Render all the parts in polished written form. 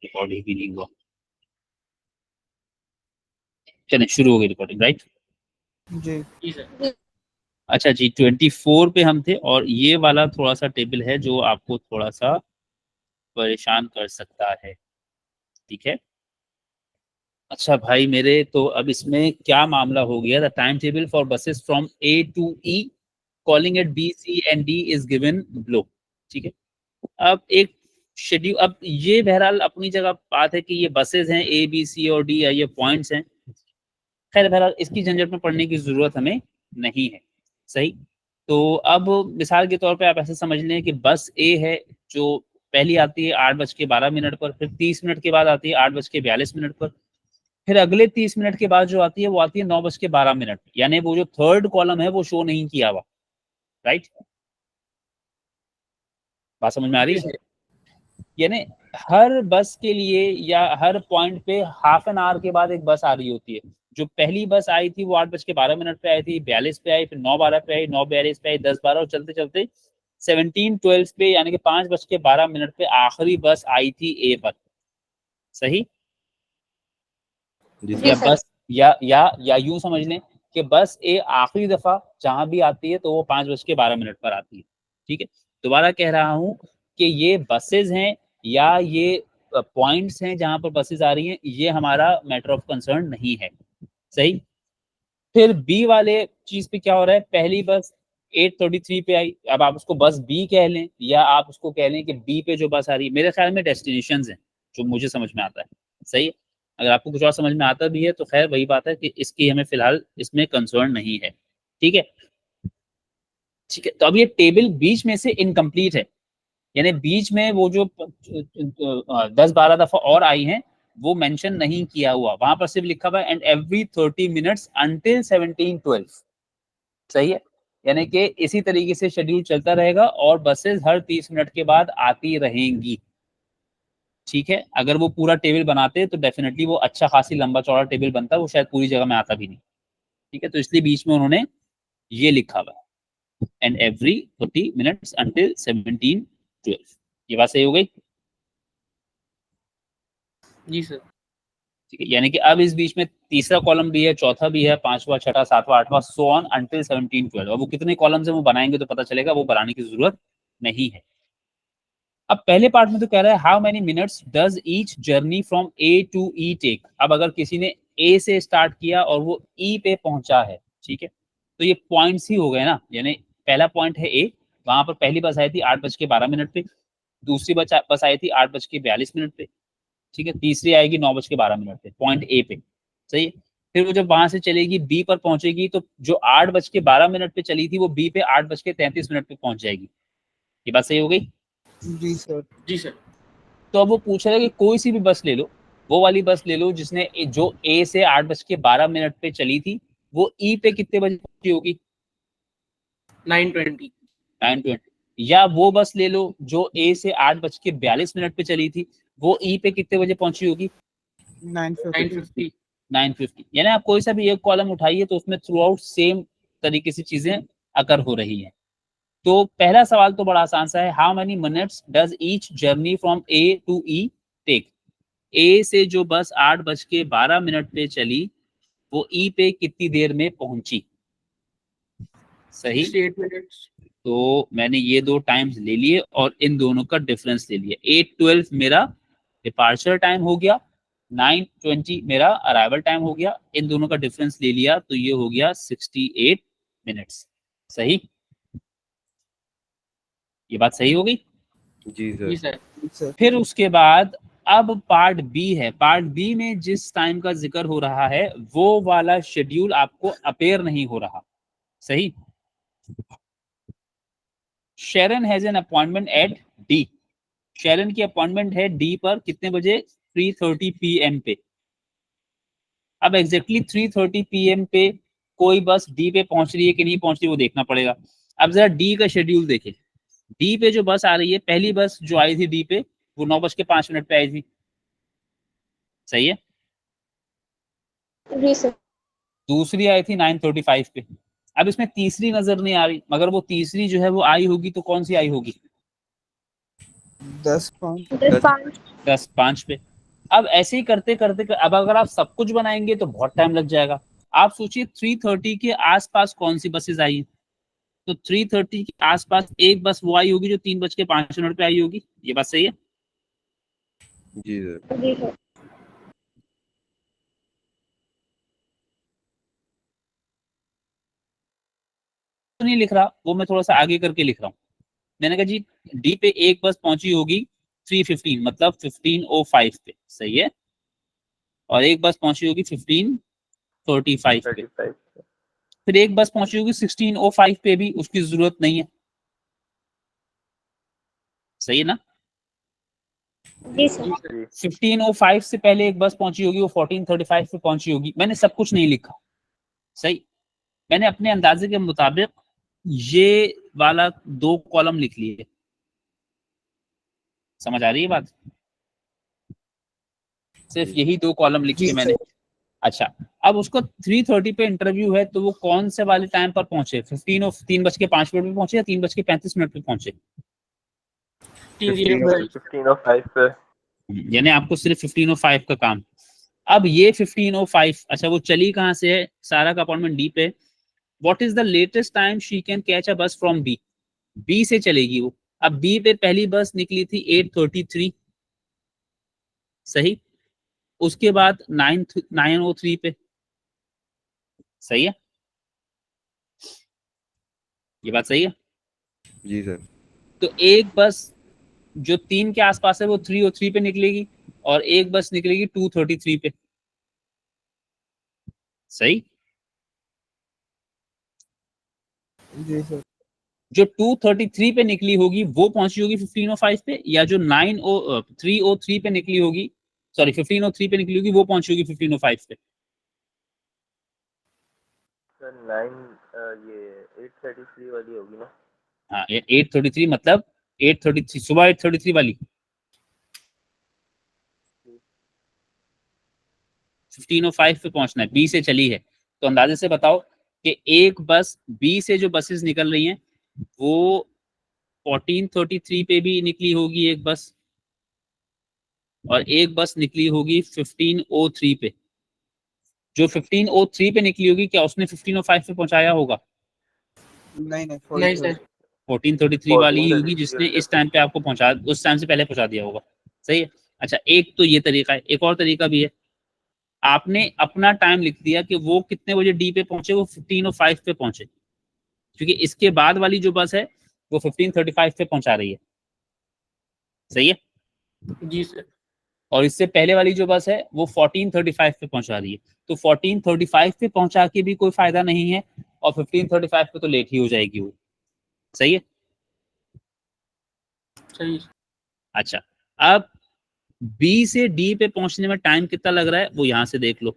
Record ही नहीं हुआ। चलिए शुरू हो गई रिकॉर्डिंग, राइट जी सर। अच्छा जी, 24 पे हम थे और ये वाला थोड़ा सा टेबल है जो आपको थोड़ा सा परेशान कर सकता है, ठीक है। अच्छा भाई मेरे, तो अब इसमें क्या मामला हो गया, the time table for buses from A to E calling at B C and D is given below, ठीक है। अब एक शेड्यूल, अब ये बहरहाल अपनी जगह बात है कि ये बसेस हैं ए बी सी और डी, या ये पॉइंट्स हैं, खैर बहरहाल इसकी झंझट में पड़ने की जरूरत हमें नहीं है, सही। तो अब मिसाल के तौर पे आप ऐसे समझ लें कि बस ए है जो पहली आती है 8:12 पर, फिर 30 मिनट के बाद आती है 8:42 पर, फिर अगले 30 मिनट के बाद जो आती है वो आती है 9:12, यानी वो जो थर्ड कॉलम है वो शो नहीं किया हुआ, राइट। बात समझ में आ रही है? यानी हर बस के लिए या हर पॉइंट पे हाफ एन आवर के बाद एक बस आ रही होती है। जो पहली बस आई थी वो 8:12 पे आई थी, 42 पे आई, फिर 9:12 पे आई, 9:42 पे आई, 10:12 और चलते चलते 17:12 पे यानी कि 5:12 पे आखिरी बस आई थी ए पर, सही। या बस या यूं समझ लें कि बस ए आखिरी दफा जहां भी आती है तो वो 5:12 पर आती है, ठीक है। दोबारा कह रहा हूं कि ये बसेज हैं या ये पॉइंट्स हैं जहां पर बसेज आ रही हैं, ये हमारा मैटर ऑफ कंसर्न नहीं है, सही। फिर बी वाले चीज पे क्या हो रहा है, पहली बस 8:33 पे आई, अब आप उसको बस बी कह लें या आप उसको कह लें कि बी पे जो बस आ रही है, मेरे ख्याल में डेस्टिनेशंस हैं जो मुझे समझ में आता है, सही। अगर आपको कुछ और समझ में आता भी है तो खैर वही बात है कि इसकी हमें फिलहाल इसमें कंसर्न नहीं है, ठीक है। ठीक है, तो अब ये टेबल बीच में से इनकम्प्लीट है, यानी बीच में वो जो 10-12 दफा और आई हैं वो मेंशन नहीं किया हुआ, वहां पर सिर्फ लिखा हुआ है एंड एवरी 30 मिनट्स अंटिल 17:12, सही है। यानी कि इसी तरीके से शेड्यूल चलता रहेगा और बसेस हर 30 मिनट के बाद आती रहेंगी, ठीक है। अगर वो पूरा टेबल बनाते तो डेफिनेटली वो अच्छा खासी लंबा चौड़ा टेबल बनता, वो शायद पूरी जगह में आता भी नहीं, ठीक है। तो इसलिए बीच में उन्होंने ये लिखा हुआ है एंड एवरी 30 मिनट्स अंटिल 17:12। ये बात सही हो गई? जी सर। ठीक है, यानी कि अब इस बीच में तीसरा कॉलम भी है, चौथा भी है, पांचवा, छठा, सातवां, आठवां, सो ऑन अंटिल 17:12। अब वो कितने कॉलम्स है वो बनाएंगे तो पता चलेगा, वो बनाने की जरूरत नहीं है। अब पहले पार्ट में तो कह रहा है how many minutes does each journey from A to E take. अब अगर किसी ने ए से स्टार्ट किया और वो ई पे पहुंचा है, ठीक है, तो ये पॉइंट्स ही हो गए ना। यानी पहला पॉइंट है ए, वहां पर पहली बस आई थी 8:12 पे, दूसरी बस आई थी 8:42 पे, ठीक है, तीसरी आएगी 9:12 पे पॉइंट ए पे, सही है। फिर वो जब वहां से चलेगी बी पर पहुंचेगी तो जो 8:12 पे चली थी वो बी पे 8:33 पे पहुंच जाएगी। ये बात सही हो गई? जी सर। जी सर। तो अब वो पूछ रहा है कि कोई सी भी बस ले लो, वो वाली बस ले लो जिसने जो ए से 8:12 पे चली थी, वो ई पे कितने बजे पहुंची होगी? 9:20। 9:20। या वो बस ले लो जो ए से 8:42 पे चली थी, वो ई पे कितने बजे पहुंची होगी? 9:50। 9:50। यानी आप कोई सा भी एक कॉलम उठाइए तो उसमें थ्रू आउट सेम तरीके से चीजें अकर हो रही हैं। तो पहला सवाल तो बड़ा आसान सा है, how many minutes does each journey from A to E take. A से जो बस 8:12 पे चली वो ई पे कितनी देर में पहुंची, सही। 68 मिनट्स। तो मैंने ये दो टाइम्स ले लिए और इन दोनों का डिफरेंस ले लिया। 8:12 मेरा डिपार्चर टाइम हो गया, 9:20 मेरा अराइवल टाइम हो गया, इन दोनों का डिफरेंस ले लिया तो ये हो गया 68 मिनट्स, सही। ये बात सही हो गई? जी सर। फिर उसके बाद अब पार्ट बी है। पार्ट बी में जिस टाइम का जिक्र हो रहा है वो वाला शेड्यूल आपको अपेयर नहीं हो रहा, सही। Sharon has an appointment at D. Sharon की अपॉइंटमेंट है डी पर कितने बजे? 3:30 PM पे। अब एग्जैक्टली 3:30 PM पे कोई बस डी पे पहुंच रही है कि नहीं पहुंच रही वो देखना पड़ेगा। अब जरा डी का शेड्यूल देखें। डी पे जो बस आ रही है, पहली बस जो आई थी डी पे वो 9:05 पे आई थी, सही है। जी सर। दूसरी आई थी 9:35 पे। अब इसमें तीसरी नजर नहीं आ रही, मगर वो तीसरी जो है वो आई होगी तो कौन सी आई होगी? 10:05। 10:05। 10:05 पे। अब ऐसे ही करते करते अब अगर आप सब कुछ बनाएंगे तो बहुत टाइम लग जाएगा। आप सोचिए 3:30 के आसपास कौन सी बसेस आई, तो 3:30 के आसपास एक बस वो आई होगी जो 3:05 पे आई होगी। ये बात सही है? जी सर। जी सर। तो नहीं लिख रहा, वो मैं थोड़ा सा आगे करके लिख रहा हूँ। मैंने कहा जी डी पे एक बस पहुंची होगी 3:15 मतलब 15:05 पे, सही है, और एक बस पहुंची होगी 15:35 पे, 35। फिर एक बस पहुंची होगी 16:05 पे भी, उसकी जरूरत नहीं है, सही है ना? जी सर। 15:05 से पहले एक बस पहुंची होगी, वो 14:35 पे पहुंची होगी। मैंने सब कुछ नहीं लिखा, सही, मैंने अपने अंदाजे के मुताबिक ये वाला 2 कॉलम लिख लिए। समझ आ रही है बात? सिर्फ यही 2 कॉलम लिखे जी मैंने। अच्छा, अब उसको 3:30 पे इंटरव्यू है, तो वो कौन से वाले टाइम पर पहुंचे? 3:05 पे पहुंचे या 3:35 पे पहुंचे? 15:05 पे। यानी आपको सिर्फ 15:05 का काम। अब ये 15:05, अच्छा वो चली कहाँ से है? सारा का अपॉइंटमेंट डी पे। What is the latest time she can catch a बस फ्रॉम बी? बी से चलेगी वो। अब बी पे पहली बस निकली थी 8:33, सही, उसके बाद 9:03 पे, सही है, ये बात सही है? जी सर। तो एक बस जो 3 के आसपास है वो 3:03 पे निकलेगी, और एक बस निकलेगी 2:33 पे, सही। जी सर। जो 2:33 पे निकली होगी वो पहुंची होगी 15:05 पे, या जो 3:03 पे निकली होगी, सॉरी 15:03 पे निकली होगी, वो पहुंची होगी 15:05 पे। सर 9 ये 8:33 वाली होगी ना? हाँ 8:33 मतलब 8:33 सुबह 8:33 वाली 15:05 पे पहुंचना है, बी से चली है। तो अंदाजे से बताओ कि एक बस बी से जो बसेस निकल रही हैं वो 14:33 पे भी निकली होगी एक बस, और एक बस निकली होगी 15:03 पे। जो 15:03 पे निकली होगी, क्या उसने 15:05 पे पहुंचाया होगा? नहीं नहीं सर। 14:33 वाली ही होगी 14:33 जिसने इस टाइम पे आपको पहुंचा, उस टाइम से पहले पहुंचा दिया होगा, सही है। अच्छा, एक तो ये तरीका है, एक और तरीका भी है। आपने अपना टाइम लिख दिया कि वो कितने बजे डी पे पहुंचे, वो 15:05 पे पहुंचे, क्योंकि इसके बाद वाली जो बस है वो 15:35 पे पहुंचा रही है, सही है। जी सर। और इससे पहले वाली जो बस है वो 14:35 पे पहुंचा रही है, तो 14:35 पे पहुंचा के भी कोई फायदा नहीं है, और 15:35 पे तो लेट ही हो जाएगी वो, सही है। सही। अच्छा, अब बी से डी पे पहुंचने में टाइम कितना लग रहा है वो यहां से देख लो।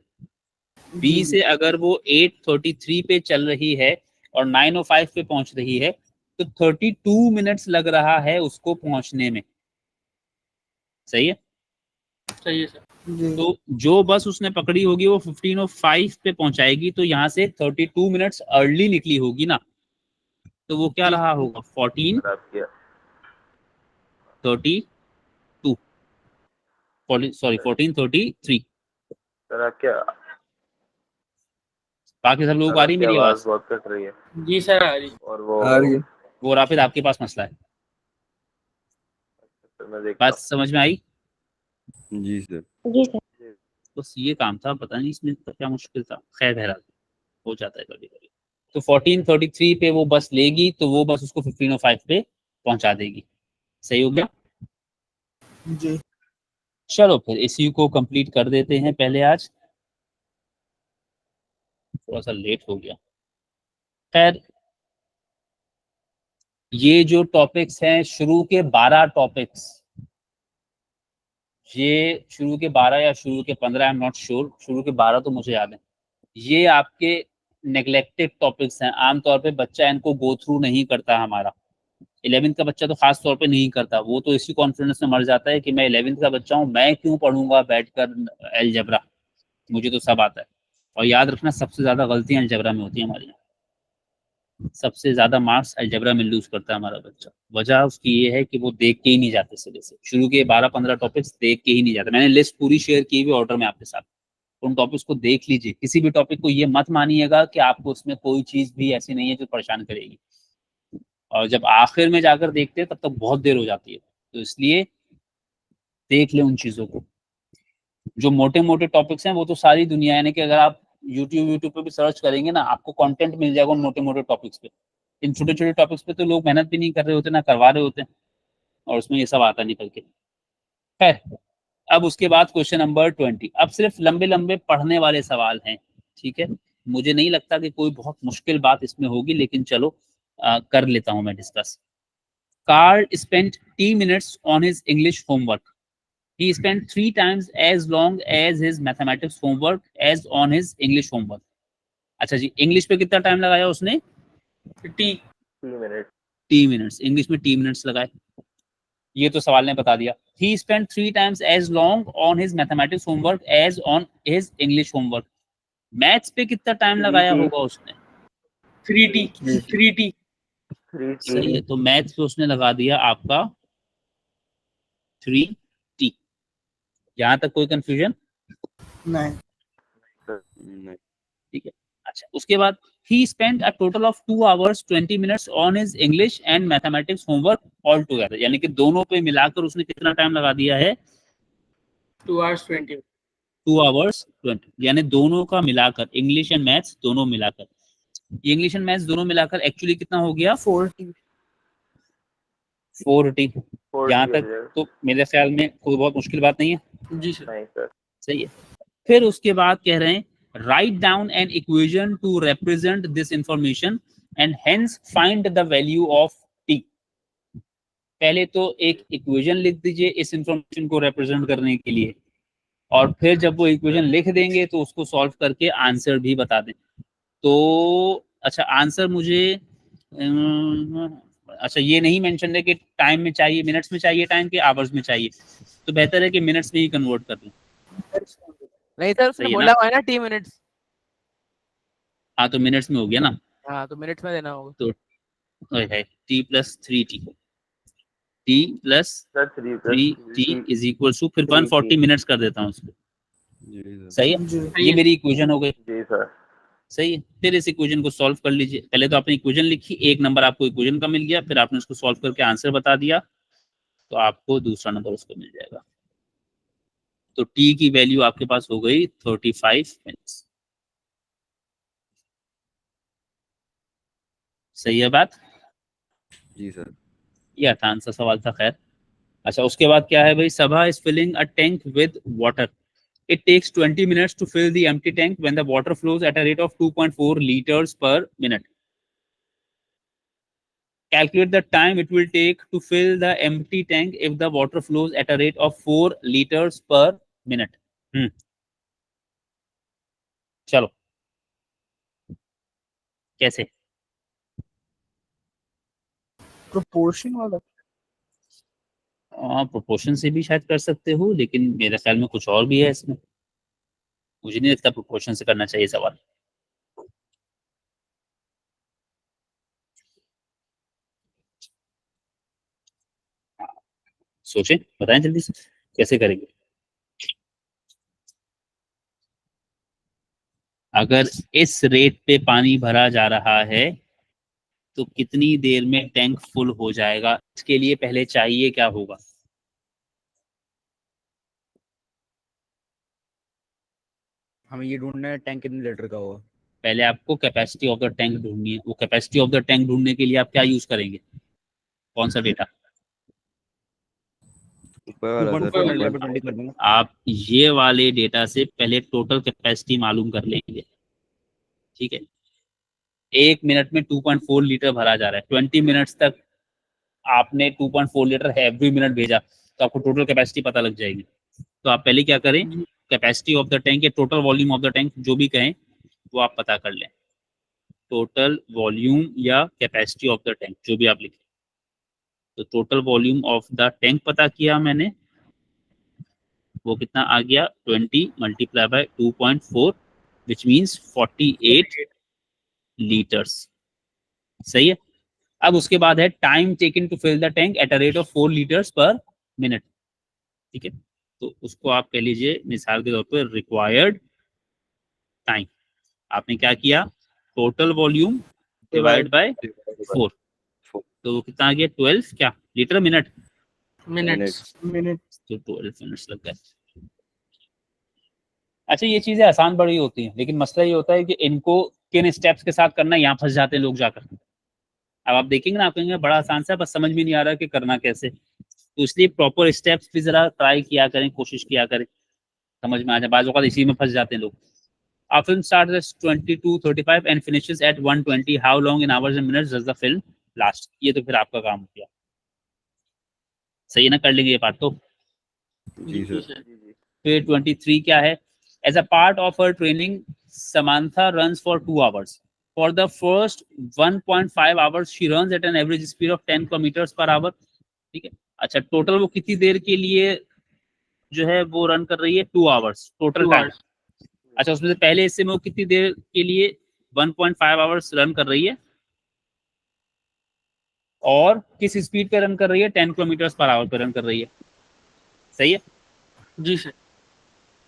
बी से अगर वो 8:33 पे चल रही है और 9:05 पे पहुंच रही है, तो 32 मिनट्स लग रहा है उसको पहुंचने में, सही है। सही है सर। तो जो बस उसने पकड़ी होगी वो 15:05 पे पहुंचाएगी, तो यहाँ से 32 मिनट्स अर्ली निकली होगी ना, तो वो क्या रहा होगा 14:32 सॉरी 14:33। सर आप क्या, बाकी सब लोगों को आ रही है मेरी आवाज? बहुत कट रही है। जी सर आ रही। और वो आ रही है। वो राफिद आपके पास मसला है, सर मैं देखता बात समझ में आई? हूँ। जी सर। जी सर। बस ये काम था, पता नहीं इसमें तो क्या मुश्किल था, खैर बहरहाल हो जाता है कभी कभी। तो 14:33 पे वो बस लेगी, तो वो बस उसको 15:05 पे पहुंचा देगी, सही हो गया। जी। चलो फिर इसी को कंप्लीट कर देते हैं पहले आज, थोड़ा सा लेट हो गया। खैर, ये जो टॉपिक्स हैं शुरू के 12 टॉपिक्स, ये शुरू के 12 या शुरू के 15, आई एम नॉट श्योर, शुरू के 12 तो मुझे याद है। ये आपके नेग्लेक्टेड टॉपिक्स हैं, आमतौर पे बच्चा इनको गो थ्रू नहीं करता हमारा। 11th का बच्चा तो खास तौर पे नहीं करता, वो तो इसी कॉन्फिडेंस में मर जाता है कि मैं 11th का बच्चा हूँ, मैं क्यों पढ़ूंगा बैठकर अलजेब्रा, मुझे तो सब आता है। और याद रखना सबसे ज्यादा गलतियां अलजेब्रा में होती है हमारी। सबसे ज्यादा मार्क्स अलजेब्रा में लूज करता है हमारा बच्चा। वजह उसकी ये है कि वो देख के ही नहीं जाते सिरे से, शुरू के 12-15 टॉपिक्स देख के ही नहीं जाते। मैंने लिस्ट पूरी शेयर की हुई ऑर्डर में आपके साथ, उन टॉपिक्स को देख लीजिए। किसी भी टॉपिक को ये मत मानिएगा कि आपको उसमें कोई चीज भी ऐसी नहीं है जो परेशान करेगी, और जब आखिर में जाकर देखते हैं तब तक बहुत देर हो जाती है। तो इसलिए देख ले उन चीजों को। जो मोटे मोटे टॉपिक्स हैं वो तो सारी दुनिया, यानी कि अगर आप यूट्यूब पे भी सर्च करेंगे ना, आपको कंटेंट मिल जाएगा उन मोटे मोटे टॉपिक्स पे। इन छोटे छोटे टॉपिक्स पे तो लोग मेहनत भी नहीं कर रहे होते, ना करवा रहे होते, और उसमें ये सब आता निकल के। खैर, अब उसके बाद क्वेश्चन नंबर 20। अब सिर्फ लंबे लंबे पढ़ने वाले सवाल हैं, ठीक है। मुझे नहीं लगता कि कोई बहुत मुश्किल बात इसमें होगी, लेकिन चलो कर लेता हूं मैं discuss. Carl spent 10 minutes on his English homework. He spent 3 times as long as his mathematics homework as on his English homework. अच्छा जी, इंग्लिश पे कितना टाइम लगाया उसने? 50 3 मिनट। 3 मिनट्स। इंग्लिश में 3 मिनट्स लगाए, ये तो सवाल ने बता दिया। He spent 3 times as long on his mathematics homework as on his English homework. Maths पे कितना टाइम लगाया होगा उसने? 3T 3T 3T। सही है, तो मैथ्स पे उसने लगा दिया आपका 3T। यहाँ तक कोई कंफ्यूजन नहीं। ठीक है। अच्छा, उसके बाद he spent a total of 2 hours 20 minutes on his English and mathematics homework all together, यानी कि दोनों पे मिलाकर उसने कितना टाइम लगा दिया है? 2 hours 20। 2 hours 20, यानी दोनों का मिलाकर, इंग्लिश एंड मैथ्स दोनों मिलाकर, इंग्लिश एंड मैथ्स दोनों मिलाकर एक्चुअली कितना हो गया? 40। 4T। 4T यहाँ हो तक जाएगा। तो मेरे ख्याल में कोई बहुत मुश्किल बात नहीं है। जी सर। नहीं सर। सही है। फिर उसके बाद कह रहे हैं write down an equation two represent this information and hence find the value of T. पहले तो एक इक्वेशन लिख दीजिए इस इंफॉर्मेशन को रिप्रेजेंट करने के लिए, और फिर जब वो इक्वेशन लिख देंगे तो उसको सॉल्व करके आंसर भी बता दें। तो अच्छा, आंसर मुझे अच्छा ये नहीं मेंशन है कि टाइम में चाहिए, मिनट्स में चाहिए टाइम के आवर्स में चाहिए, तो बेहतर है कि मिनट्स में ही कन्वर्ट कर लें। नहीं सर, उसने सही है बोला ना? हुआ है ना 10 मिनट्स। हाँ, तो मिनट्स में हो गया ना, हाँ, तो मिनट्स में देना होगा। तो है T plus 3T, T plus sir 3T is equal to, फिर 140 मिनट्स कर देता हूँ उसको। सही है, ये मेरी इक्वेशन हो गई। जी सर। सही है, फिर इस इक्वेशन को सॉल्व कर लीजिए। पहले तो आपने इक्वेशन लिखी, 1 नंबर आपको इक्वेशन का मिल गया, फिर आपने उसको सॉल्व करके आंसर बता दिया, तो आपको दूसरा नंबर उसको मिल जाएगा। तो टी की वैल्यू आपके पास हो गई 35 मिनट्स। सही है बात? जी सर। ये आसान सा सवाल था। खैर, अच्छा उसके बाद क्या है भाई? Saba is filling a tank with water. It takes 20 minutes to fill the empty tank when the water flows at a rate of 2.4 liters per minute. Calculate the time it will take to fill the empty tank if the water flows at a rate of 4 liters per minute. चलो कैसे? Proportion वाला। Proportion से भी शायद कर सकते हो, लेकिन मेरे ख्याल में कुछ और भी है इसमें। मुझे नहीं लगता प्रोपोर्शन से करना चाहिए सवाल। सोचें, बताएं जल्दी से कैसे करेंगे। अगर इस रेट पे पानी भरा जा रहा है तो कितनी देर में टैंक फुल हो जाएगा? इसके लिए पहले चाहिए क्या होगा? हमें ये ढूंढना है टैंक कितने लीटर का होगा। पहले आपको कैपेसिटी ऑफ द टैंक ढूंढनी है। वो कैपेसिटी ऑफ द टैंक ढूंढने के लिए आप क्या यूज करेंगे? कौन सा डेटा? ऊपर वाला सर, 2.4 मल्टीप्लाई बाय 20 कर दूंगा। आप ये वाले डेटा से पहले टोटल कैपेसिटी मालूम कर लेंगे, ठीक है। 1 मिनट में 2.4 लीटर भरा जा रहा है, 20 मिनट्स तक आपने 2.4 लीटर एवरी मिनट भेजा, तो आपको टोटल कैपेसिटी पता लग जाएगी। तो आप पहले क्या करें, कैपेसिटी ऑफ द टैंक या total volume of the tank, जो भी कहें वो आप पता कर लें। टोटल वॉल्यूम या कैपेसिटी ऑफ द टैंक, जो भी आप लिखें। तो total volume of the tank पता किया मैंने, वो कितना आ गया? 20 multiply by 2.4 which means 48 litres. सही है। अब उसके बाद है time taken to fill the tank at a rate of 4 litres पर मिनट। ठीक है, तो उसको आप कह लीजिए मिसाल के तौर पर रिक्वायर्ड टाइम। आपने क्या किया, टोटल वॉल्यूम डिवाइड बाय 4, तो वो कितना आ गया 12 क्या लीटर मिनट, मिनट्स तो 12 मिनट्स लग गए। अच्छा, ये चीजें आसान बड़ी होती हैं, लेकिन मसला ये होता है कि इनको किन स्टेप्स के साथ करना है, यहाँ फंस जाते हैं लोग जाकर। अब आप देखेंगे ना, आप कहेंगे बड़ा आसान सा, बस समझ में नहीं आ रहा कि करना कैसे, तो इसलिए प्रॉपर स्टेप्स भी जरा ट्राई किया करें, कोशिश किया करें, समझ में आ जाए। बाज़ औक़ात इसी में फंस जाते हैं लोग। Our film starts at 22:35 and finishes at 1:20. How long in hours and minutes does the film last? ये तो फिर आपका काम हो गया। सही है ना, कर लेंगे ये पार्ट तो। जी सर। जी जी फिर 23 क्या है, as a part of her training Samantha runs for 2 hours. For the first 1.5 hours she runs at an average speed of 10 kilometers per hour. ठीक है, अच्छा टोटल वो कितनी देर के लिए जो है वो रन कर रही है, 2 आवर्स टोटल टाइम। अच्छा, उसमें से पहले हिस्से में वो कितनी देर के लिए 1.5 आवर्स रन कर रही है, और किस स्पीड पे रन कर रही है, 10 किलोमीटर पर आवर पे रन कर रही है। सही है। जी सर।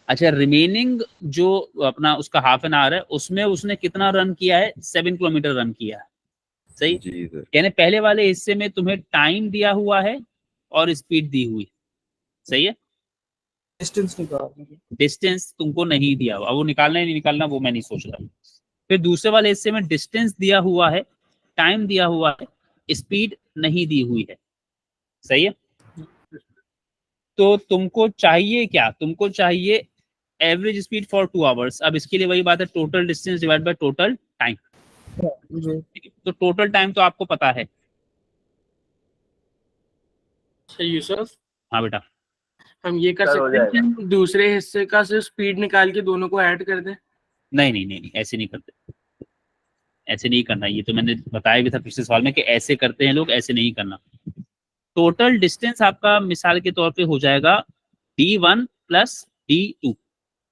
अच्छा, रिमेनिंग जो अपना उसका हाफ एन आवर है, उसमें उसने कितना रन किया है, 7 किलोमीटर रन किया है। सही, जी सर। यानी पहले वाले हिस्से में तुम्हें टाइम दिया हुआ है और स्पीड दी हुई। सही है, डिस्टेंस निकालने की। डिस्टेंस तुमको नहीं दिया हुआ, वो निकालना है नहीं निकालना वो मैं नहीं सोच रहा। फिर दूसरे वाले हिस्से में डिस्टेंस दिया हुआ है, टाइम दिया हुआ है, स्पीड नहीं दी हुई है। सही है, तो तुमको चाहिए क्या, तुमको चाहिए एवरेज स्पीड फॉर 2 आवर्स। अब इसके लिए वही बात है, total distance divide by total time. जी तो टोटल टाइम तो आपको पता है। यूसुफ, हाँ बेटा, हम ये कर सर, हो सकते हैं जाएगा। कि दूसरे हिस्से का सिर्फ स्पीड निकाल के दोनों को ऐड कर दें। नहीं नहीं नहीं नहीं, ऐसे नहीं करते, ऐसे नहीं करना। ये तो मैंने बताया भी था पिछले सवाल में कि ऐसे करते हैं लोग, ऐसे नहीं करना। टोटल डिस्टेंस आपका मिसाल के तौर पे हो जाएगा d1 प्लस d2।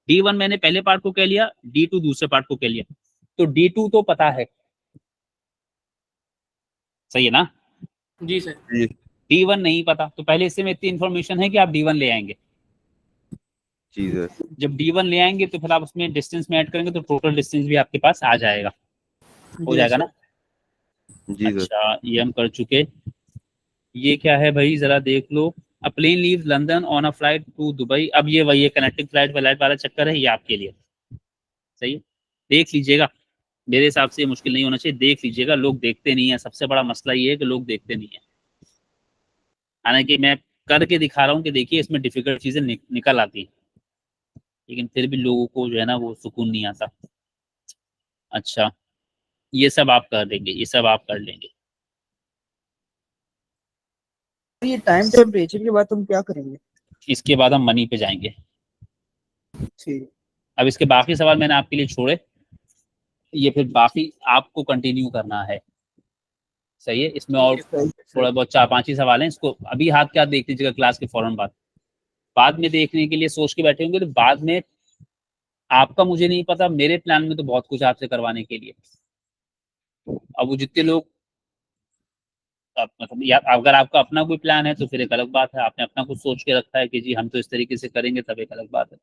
d1 मैंने पहले पार्ट को कह लिया, d2 दूसरे पार्ट को कह लिया, तो d2 तो पता है। सही है ना, जी सर। d1 नहीं पता, तो पहले इससे में इतनी इन्फॉर्मेशन है कि आप d1 ले आएंगे। जी सर। जब d1 ले आएंगे तो फिर आप उसमें डिस्टेंस में ऐड करेंगे, तो टोटल डिस्टेंस भी आपके पास आ जाएगा, हो जाएगा ना। जी सर। अच्छा, ये हम कर चुके। ये क्या है भाई, जरा देख लो। A plane leaves London on a flight to Dubai. अब ये वही है, कनेक्टिंग फ्लाइट वाला चक्कर है ये आपके लिए। सही है, देख लीजिएगा, मेरे हिसाब से ये मुश्किल नहीं होना चाहिए, देख लीजिएगा। लोग देखते नहीं है, सबसे बड़ा मसला ये है कि लोग देखते नहीं है। हालांकि मैं करके दिखा रहा हूँ कि देखिए इसमें डिफिकल्ट चीजें निकल आती हैं, लेकिन फिर भी लोगों को जो है ना वो सुकून नहीं आता। अच्छा, ये सब आप कर देंगे, ये सब आप कर लेंगे। ये टाइम टेम्परेचर के बाद हम क्या करेंगे? इसके बाद हम मनी पे जाएंगे। ठीक। अब इसके बाकी सवाल मैंने आपके लिए छोड़े, ये फिर बाकी आपको कंटिन्यू करना है। सही है, इसमें और थोड़ा बहुत 4-5 ही सवाल हैं, इसको अभी हाथ क्या देख लीजिएगा क्लास के फौरन बाद में देखने के लिए सोच के बैठे होंगे, तो बाद में आपका मुझे नहीं पता, मेरे प्लान में तो बहुत कुछ आपसे करवाने के लिए। अब वो जितने लोग मतलब, या अगर आपका अपना कोई प्लान है तो फिर एक अलग बात है, आपने अपना कुछ सोच के रखा है कि जी हम तो इस तरीके से करेंगे, तब एक अलग बात है।